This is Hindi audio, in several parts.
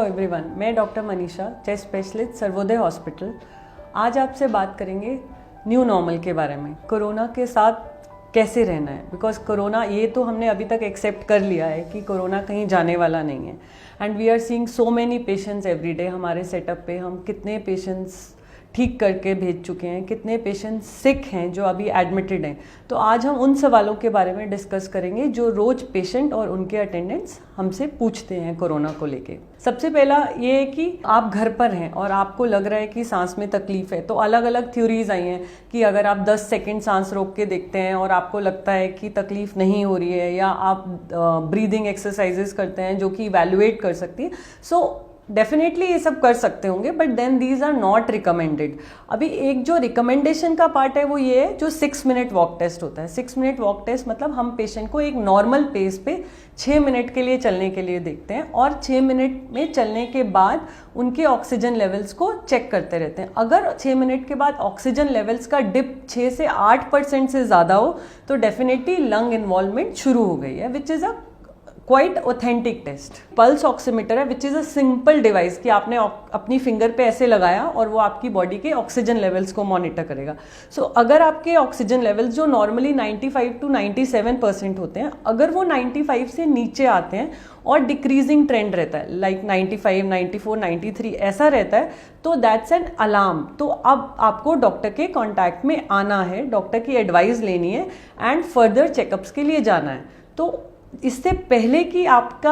एवरीवन, मैं doctor Manisha, chest specialist Sarvodaya hospital. आज आपसे बात करेंगे न्यू नॉर्मल के बारे में, कोरोना के साथ कैसे रहना है। बिकॉज कोरोना ये तो हमने अभी तक एक्सेप्ट कर लिया है कि कोरोना कहीं जाने वाला नहीं है। And we are seeing so many patients every day. हमारे सेटअप पे हम कितने पेशेंट्स ठीक करके भेज चुके हैं, कितने पेशेंट्स सिक हैं जो अभी एडमिटेड हैं। तो आज हम उन सवालों के बारे में डिस्कस करेंगे जो रोज़ पेशेंट और उनके अटेंडेंट्स हमसे पूछते हैं कोरोना को लेके। सबसे पहला ये है कि आप घर पर हैं और आपको लग रहा है कि सांस में तकलीफ है। तो अलग अलग थ्योरीज आई हैं कि अगर आप 10 सेकंड सांस रोक के देखते हैं और आपको लगता है कि तकलीफ नहीं हो रही है, या आप ब्रीदिंग एक्सरसाइजेस करते हैं जो कि इवैल्यूएट कर सकती है, सो डेफिनेटली ये सब कर सकते होंगे, but then these are not recommended. अभी एक जो रिकमेंडेशन का पार्ट है वो ये है जो 6 मिनट वॉक टेस्ट होता है। 6 मिनट वॉक टेस्ट मतलब हम पेशेंट को एक नॉर्मल पेस पे 6 मिनट के लिए चलने के लिए देखते हैं और 6 मिनट में चलने के बाद उनके ऑक्सीजन लेवल्स को चेक करते रहते हैं। अगर 6 मिनट के बाद ऑक्सीजन लेवल्स का डिप 6 से 8% से ज़्यादा हो तो डेफिनेटली लंग इन्वॉल्वमेंट शुरू हो गई है, which is a quite authentic test. Pulse oximeter है which is a simple device कि आपने अपनी फिंगर पे ऐसे लगाया और वो आपकी बॉडी के ऑक्सीजन लेवल्स को मॉनिटर करेगा। सो अगर आपके ऑक्सीजन लेवल्स जो नॉर्मली 95 to 97% होते हैं, अगर वो 95 से नीचे आते हैं और डिक्रीजिंग ट्रेंड रहता है, लाइक 95, 94, 93 ऐसा रहता है, तो दैट्स एन अलार्म। तो अब आपको डॉक्टर के कॉन्टैक्ट में आना है, डॉक्टर की एडवाइस लेनी है एंड फर्दर चेकअप्स के लिए जाना है। तो इससे पहले कि आपका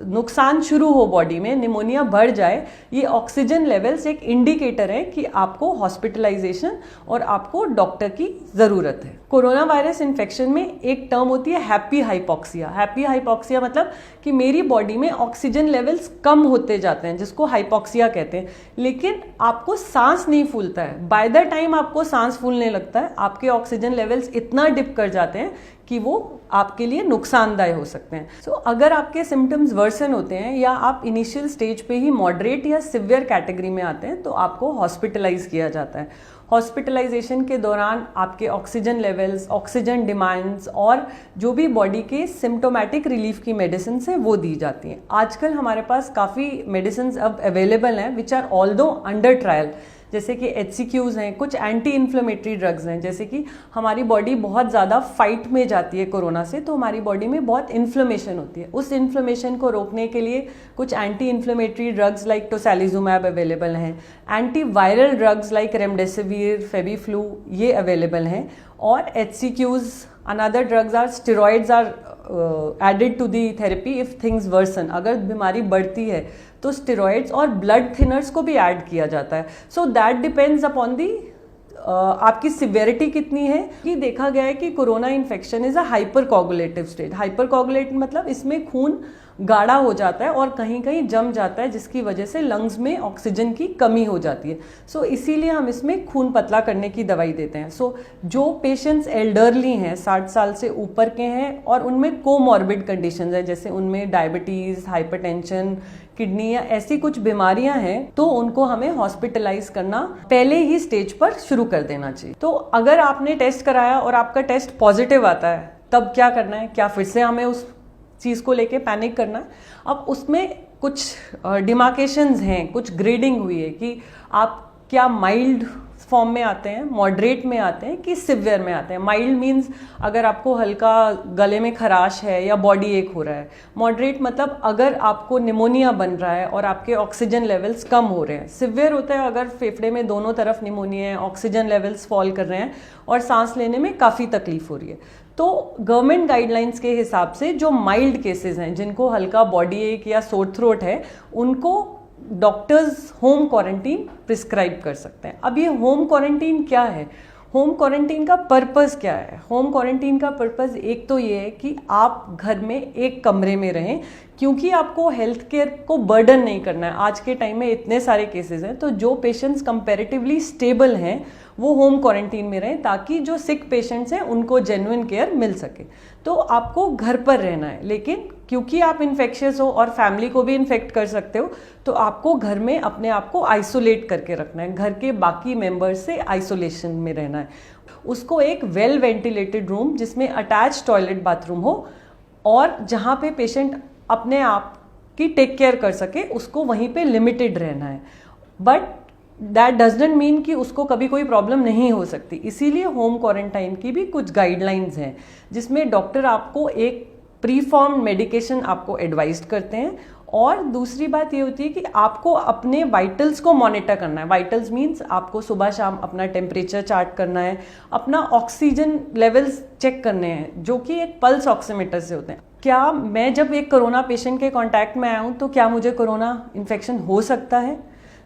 नुकसान शुरू हो, बॉडी में निमोनिया बढ़ जाए, ये ऑक्सीजन लेवल्स एक इंडिकेटर है कि आपको हॉस्पिटलाइजेशन और आपको डॉक्टर की ज़रूरत है। कोरोना वायरस इन्फेक्शन में एक टर्म होती है हैप्पी हाइपॉक्सिया। हैप्पी हाइपॉक्सिया मतलब कि मेरी बॉडी में ऑक्सीजन लेवल्स कम होते जाते हैं, जिसको हाइपॉक्सिया कहते हैं, लेकिन आपको सांस नहीं फूलता है। बाय द टाइम आपको सांस फूलने लगता है, आपके ऑक्सीजन लेवल्स इतना डिप कर जाते हैं कि वो आपके लिए नुकसानदायक हो सकते हैं। सो अगर आपके सिम्टम्स वर्सन होते हैं या आप इनिशियल स्टेज पे ही मॉडरेट या सिवियर कैटेगरी में आते हैं तो आपको हॉस्पिटलाइज किया जाता है। हॉस्पिटलाइजेशन के दौरान आपके ऑक्सीजन लेवल्स, ऑक्सीजन डिमांड्स और जो भी बॉडी के सिम्टोमेटिक रिलीफ की मेडिसिन है वो दी जाती हैं। आजकल हमारे पास काफ़ी मेडिसिन अब अवेलेबल हैं which are although under trial, जैसे कि HCQs हैं, कुछ एंटी इन्फ्लेमेटरी ड्रग्स हैं। जैसे कि हमारी बॉडी बहुत ज़्यादा फाइट में जाती है कोरोना से, तो हमारी बॉडी में बहुत इन्फ्लेमेशन होती है। उस इन्फ्लेमेशन को रोकने के लिए कुछ anti inflammatory drugs like tocilizumab available हैं। Anti viral drugs like remdesivir, Fabiflu ये अवेलेबल हैं। और HCQs, another drugs are steroids are added to the therapy if things worsen. अगर बीमारी बढ़ती है तो स्टेरॉइड्स और ब्लड थिनर्स को भी ऐड किया जाता है। So that depends upon the आपकी सिवियरिटी कितनी है। कि देखा गया है कि corona infection is a hyper coagulative state. Hyper coagulate मतलब इसमें खून गाढ़ा हो जाता है और कहीं कहीं जम जाता है, जिसकी वजह से लंग्स में ऑक्सीजन की कमी हो जाती है। सो इसीलिए हम इसमें खून पतला करने की दवाई देते हैं। सो जो पेशेंट्स एल्डरली हैं, 60 साल से ऊपर के हैं और उनमें कोमॉर्बिड कंडीशंस हैं, जैसे उनमें डायबिटीज़, हाइपरटेंशन, किडनी या ऐसी कुछ बीमारियां हैं, तो उनको हमें हॉस्पिटलाइज करना पहले ही स्टेज पर शुरू कर देना चाहिए। तो अगर आपने टेस्ट कराया और आपका टेस्ट पॉजिटिव आता है तब क्या करना है? क्या फिर से हमें उस चीज़ को लेके पैनिक करना है? अब उसमें कुछ डिमार्केशंस हैं, कुछ ग्रेडिंग हुई है कि आप क्या माइल्ड फॉर्म में आते हैं, मॉडरेट में आते हैं कि सिवियर में आते हैं। माइल्ड मीन्स अगर आपको हल्का गले में खराश है या बॉडी एक हो रहा है। मॉडरेट मतलब अगर आपको निमोनिया बन रहा है और आपके ऑक्सीजन लेवल्स कम हो रहे हैं। सिवियर होता है अगर फेफड़े में दोनों तरफ निमोनिया है, ऑक्सीजन लेवल्स फॉल कर रहे हैं और सांस लेने में काफ़ी तकलीफ हो रही है। तो गवर्नमेंट गाइडलाइंस के हिसाब से जो माइल्ड केसेस हैं, जिनको हल्का बॉडी एक या सोर थ्रोट है, उनको डॉक्टर्स होम क्वारंटीन प्रिस्क्राइब कर सकते हैं। अब ये होम क्वारंटीन क्या है? होम क्वारंटीन का पर्पस क्या है? होम क्वारंटीन का पर्पस एक तो ये है कि आप घर में एक कमरे में रहें, क्योंकि आपको हेल्थ केयर को बर्डन नहीं करना है। आज के टाइम में इतने सारे केसेस हैं, तो जो पेशेंट्स कंपैरेटिवली स्टेबल हैं वो होम क्वारंटीन में रहें, ताकि जो सिक पेशेंट्स हैं उनको जेन्युइन केयर मिल सके। तो आपको घर पर रहना है, लेकिन क्योंकि आप इन्फेक्शियस हो और फैमिली को भी इन्फेक्ट कर सकते हो, तो आपको घर में अपने आप को आइसोलेट करके रखना है। घर के बाकी मेंबर्स से आइसोलेशन में रहना है। उसको एक वेल वेंटिलेटेड रूम जिसमें अटैच टॉयलेट बाथरूम हो और जहाँ पे पेशेंट अपने आप कि टेक केयर कर सके, उसको वहीं पे लिमिटेड रहना है। बट दैट डजंट मीन कि उसको कभी कोई प्रॉब्लम नहीं हो सकती। इसीलिए होम क्वारंटाइन की भी कुछ गाइडलाइंस हैं, जिसमें डॉक्टर आपको एक प्री फॉर्म्ड मेडिकेशन आपको एडवाइज करते हैं। और दूसरी बात ये होती है कि आपको अपने वाइटल्स को मॉनिटर करना है। वाइटल्स मीन्स आपको सुबह शाम अपना टेम्परेचर चार्ट करना है, अपना ऑक्सीजन लेवल्स चेक करने हैं, जो कि एक पल्स ऑक्सीमीटर से होते हैं। क्या मैं जब एक कोरोना पेशेंट के कांटेक्ट में आया हूँ तो क्या मुझे कोरोना इन्फेक्शन हो सकता है?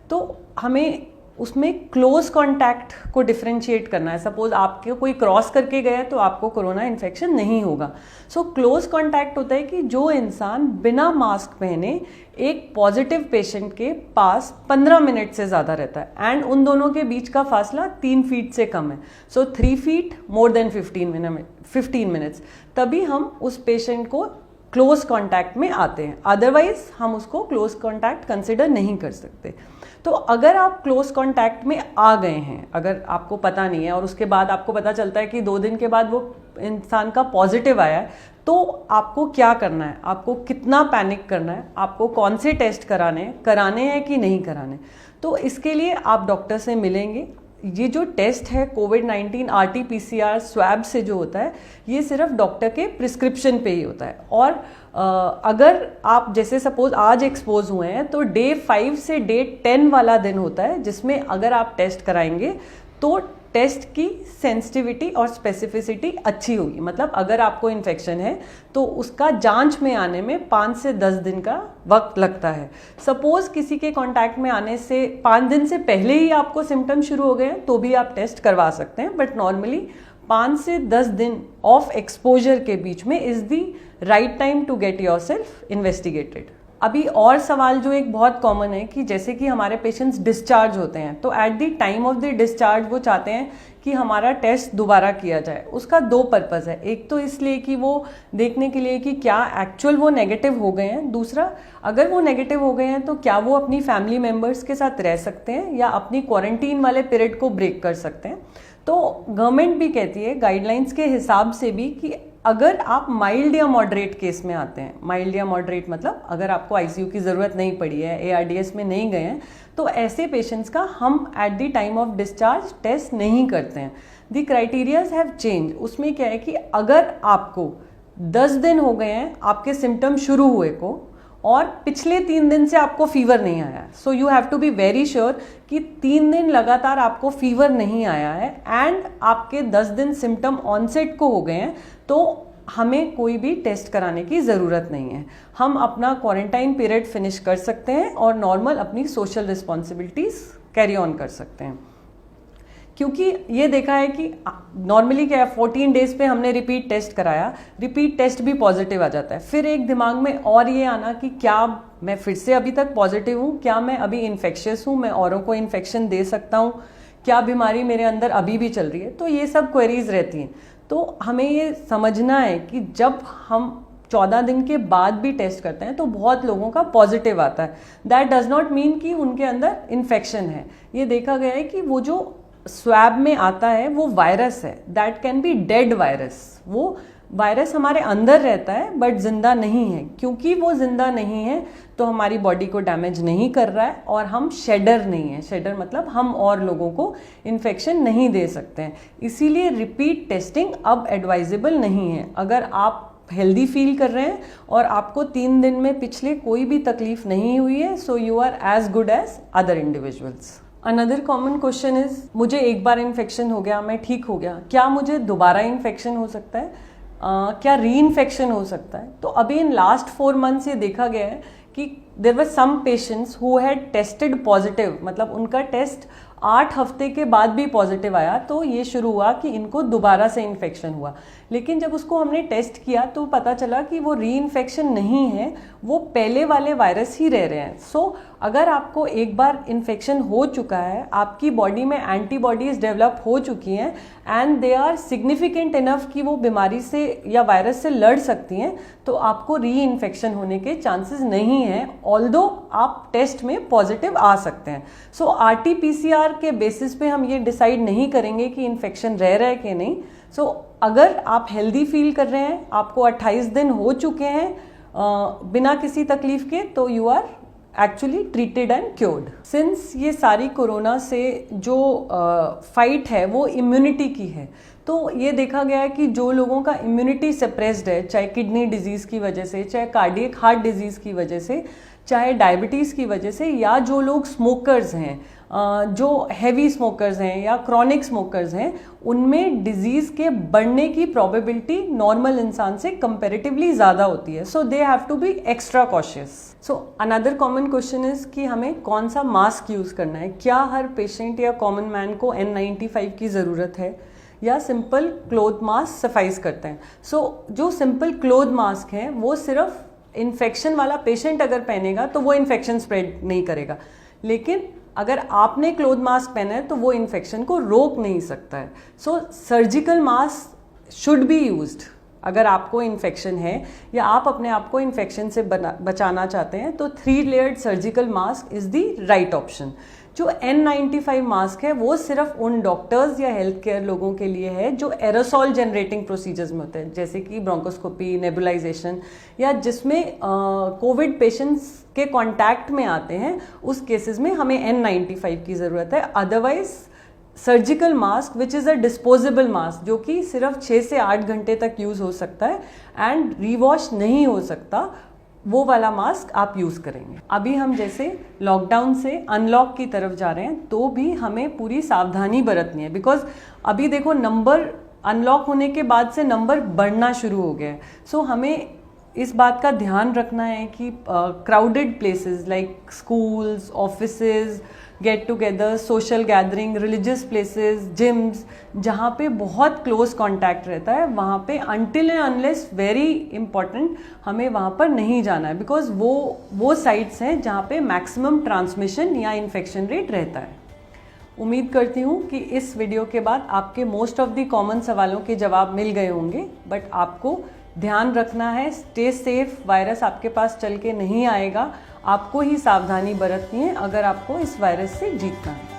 तो हमें उसमें क्लोज कांटेक्ट को डिफरेंशिएट करना है। सपोज आपके कोई क्रॉस करके गया तो आपको कोरोना इन्फेक्शन नहीं होगा। सो क्लोज कांटेक्ट होता है कि जो इंसान बिना मास्क पहने एक पॉजिटिव पेशेंट के पास 15 मिनट से ज़्यादा रहता है एंड उन दोनों के बीच का फासला 3 फीट से कम है। सो 3 फीट मोर देन 15 मिनट्स, तभी हम उस पेशेंट को क्लोज कांटेक्ट में आते हैं। अदरवाइज हम उसको क्लोज कांटेक्ट कंसिडर नहीं कर सकते। तो अगर आप क्लोज कांटेक्ट में आ गए हैं, अगर आपको पता नहीं है और उसके बाद आपको पता चलता है कि 2 दिन के बाद वो इंसान का पॉजिटिव आया है, तो आपको क्या करना है, आपको कितना पैनिक करना है, आपको कौन से टेस्ट कराने हैं कि नहीं कराने। तो इसके लिए आप डॉक्टर से मिलेंगे। ये जो टेस्ट है कोविड-19 RT-PCR स्वैब से जो होता है, ये सिर्फ डॉक्टर के प्रिस्क्रिप्शन पे ही होता है। और अगर आप जैसे सपोज आज एक्सपोज हुए हैं तो डे 5 से डे 10 वाला दिन होता है, जिसमें अगर आप टेस्ट कराएंगे तो टेस्ट की सेंसिटिविटी और स्पेसिफिसिटी अच्छी होगी। मतलब अगर आपको इन्फेक्शन है तो उसका जांच में आने में 5 से 10 दिन का वक्त लगता है। सपोज किसी के कांटेक्ट में आने से 5 दिन से पहले ही आपको सिम्टम शुरू हो गए हैं तो भी आप टेस्ट करवा सकते हैं। बट नॉर्मली 5 से 10 दिन ऑफ एक्सपोजर के बीच में is the right time to get yourself investigated. अभी और सवाल जो एक बहुत कॉमन है कि जैसे कि हमारे पेशेंट्स डिस्चार्ज होते हैं तो eight the time of the discharge वो चाहते हैं कि हमारा टेस्ट दोबारा किया जाए। उसका 2 पर्पज़ है। एक तो इसलिए कि वो देखने के लिए कि क्या एक्चुअल वो नेगेटिव हो गए हैं, दूसरा अगर वो नेगेटिव हो गए हैं तो क्या वो अपनी फैमिली मेम्बर्स के साथ रह सकते हैं या अपनी क्वारंटीन वाले पीरियड को ब्रेक कर सकते हैं। तो गवर्नमेंट भी कहती है गाइडलाइंस के हिसाब से भी कि अगर आप माइल्ड या मॉडरेट केस में आते हैं, माइल्ड या मॉडरेट मतलब अगर आपको आईसीयू की ज़रूरत नहीं पड़ी है, ARDS में नहीं गए हैं, तो ऐसे पेशेंट्स का हम at the time of discharge test नहीं करते हैं। The criterias have change. उसमें क्या है कि अगर आपको 10 दिन हो गए हैं आपके सिम्टम शुरू हुए को और पिछले 3 दिन से आपको फीवर नहीं आया है, so you have to be very sure कि 3 दिन लगातार आपको फीवर नहीं आया है एंड आपके 10 दिन सिम्टम ऑनसेट को हो गए हैं, तो हमें कोई भी टेस्ट कराने की ज़रूरत नहीं है। हम अपना क्वारंटाइन पीरियड फिनिश कर सकते हैं और नॉर्मल अपनी सोशल रिस्पॉन्सिबिलिटीज़ कैरी ऑन कर सकते हैं। क्योंकि ये देखा है कि नॉर्मली क्या है, 14 डेज पे हमने रिपीट टेस्ट कराया, रिपीट टेस्ट भी पॉजिटिव आ जाता है। फिर एक दिमाग में और ये आना कि क्या मैं फिर से अभी तक पॉजिटिव हूँ, क्या मैं अभी इन्फेक्शियस हूँ, मैं औरों को इन्फेक्शन दे सकता हूँ, क्या बीमारी मेरे अंदर अभी भी चल रही है। तो ये सब क्वेरीज रहती हैं। तो हमें ये समझना है कि जब हम 14 दिन के बाद भी टेस्ट करते हैं तो बहुत लोगों का पॉजिटिव आता है। दैट डज नॉट मीन कि उनके अंदर इन्फेक्शन है। ये देखा गया है कि वो जो स्वैब में आता है वो वायरस है, that can be dead virus. वो वायरस हमारे अंदर रहता है बट जिंदा नहीं है। क्योंकि वो जिंदा नहीं है तो हमारी बॉडी को डैमेज नहीं कर रहा है और हम शेडर नहीं है। शेडर मतलब हम और लोगों को इन्फेक्शन नहीं दे सकते हैं। इसीलिए रिपीट टेस्टिंग अब एडवाइजेबल नहीं है। अगर आप हेल्दी फील कर रहे हैं और आपको 3 दिन में पिछले कोई भी तकलीफ नहीं हुई है, so you are as good as other individuals. Another common question is, मुझे एक बार इन्फेक्शन हो गया, मैं ठीक हो गया, क्या मुझे दोबारा इन्फेक्शन हो सकता है? क्या री इन्फेक्शन हो सकता है? तो अभी इन लास्ट 4 मंथ्स ये देखा गया है कि there were some patients who had tested positive, मतलब उनका टेस्ट 8 हफ्ते के बाद भी पॉजिटिव आया, तो ये शुरू हुआ कि इनको दोबारा से इन्फेक्शन हुआ। लेकिन जब उसको हमने टेस्ट किया तो पता चला कि वो री इन्फेक्शन नहीं है, वो पहले वाले वायरस ही रह रहे हैं। सो अगर आपको एक बार इन्फेक्शन हो चुका है, आपकी बॉडी में एंटीबॉडीज डेवलप हो चुकी हैं and they are significant enough कि वो बीमारी से या वायरस से लड़ सकती हैं, तो आपको री इन्फेक्शन होने के चांसेस नहीं हैं, ऑल्दो आप टेस्ट में पॉजिटिव आ सकते हैं। सो RT-PCR के बेसिस पे हम ये डिसाइड नहीं करेंगे कि इन्फेक्शन रह रहा है कि नहीं। सो अगर आप हेल्दी फील कर रहे हैं, आपको 28 दिन हो चुके हैं बिना किसी तकलीफ के, तो you are actually treated and cured. Since ये सारी कोरोना से जो फाइट है वो इम्यूनिटी की है, तो ये देखा गया है कि जो लोगों का इम्यूनिटी सप्रेस्ड है, चाहे किडनी डिजीज़ की वजह से, चाहे कार्डियक हार्ट डिजीज़ की वजह से, चाहे डायबिटीज़ की वजह से, या जो लोग स्मोकर्स हैं, जो हैवी स्मोकर्स हैं या क्रॉनिक स्मोकर्स हैं, उनमें डिजीज़ के बढ़ने की प्रोबेबिलिटी नॉर्मल इंसान से कंपैरेटिवली ज़्यादा होती है। So they have to be extra cautious. So another common question is कि हमें कौन सा मास्क यूज़ करना है। क्या हर पेशेंट या कॉमन मैन को N95 की ज़रूरत है या सिंपल क्लोथ मास्क सफाइस करते हैं? सो जो सिंपल क्लोथ मास्क हैं वो सिर्फ इन्फेक्शन वाला पेशेंट अगर पहनेगा तो वो इन्फेक्शन स्प्रेड नहीं करेगा, लेकिन अगर आपने क्लोथ मास्क पहना है तो वो इन्फेक्शन को रोक नहीं सकता है। So surgical mask should be used. अगर आपको इन्फेक्शन है या आप अपने आप को इन्फेक्शन से बचाना चाहते हैं तो 3 layered surgical mask is the right option. जो N95 मास्क है वो सिर्फ उन डॉक्टर्स या हेल्थ केयर लोगों के लिए है जो एरोसॉल जनरेटिंग प्रोसीजर्स में होते हैं, जैसे कि ब्रोंकोस्कोपी, नेबुलाइजेशन, या जिसमें कोविड पेशेंट्स के कांटेक्ट में आते हैं, उस केसेस में हमें N95 की ज़रूरत है। Otherwise surgical mask which is a disposable mask, जो कि सिर्फ 6 से 8 घंटे तक यूज़ हो सकता है एंड रीवॉश नहीं हो सकता, वो वाला मास्क आप यूज़ करेंगे। अभी हम जैसे लॉकडाउन से अनलॉक की तरफ जा रहे हैं, तो भी हमें पूरी सावधानी बरतनी है, बिकॉज अभी देखो नंबर अनलॉक होने के बाद से नंबर बढ़ना शुरू हो गया है। सो हमें इस बात का ध्यान रखना है कि crowded places like schools, offices, get together, social gathering, religious places, gyms, जहाँ पे बहुत क्लोज कांटेक्ट रहता है, वहाँ पे until and unless very important हमें वहाँ पर नहीं जाना है, बिकॉज वो साइट्स हैं जहाँ पे मैक्सिमम ट्रांसमिशन या इन्फेक्शन रेट रहता है। उम्मीद करती हूँ कि इस वीडियो के बाद आपके मोस्ट ऑफ द कॉमन सवालों के जवाब मिल गए होंगे, बट आपको ध्यान रखना है, स्टे सेफ। वायरस आपके पास चल के नहीं आएगा, आपको ही सावधानी बरतनी है अगर आपको इस वायरस से जीतना है।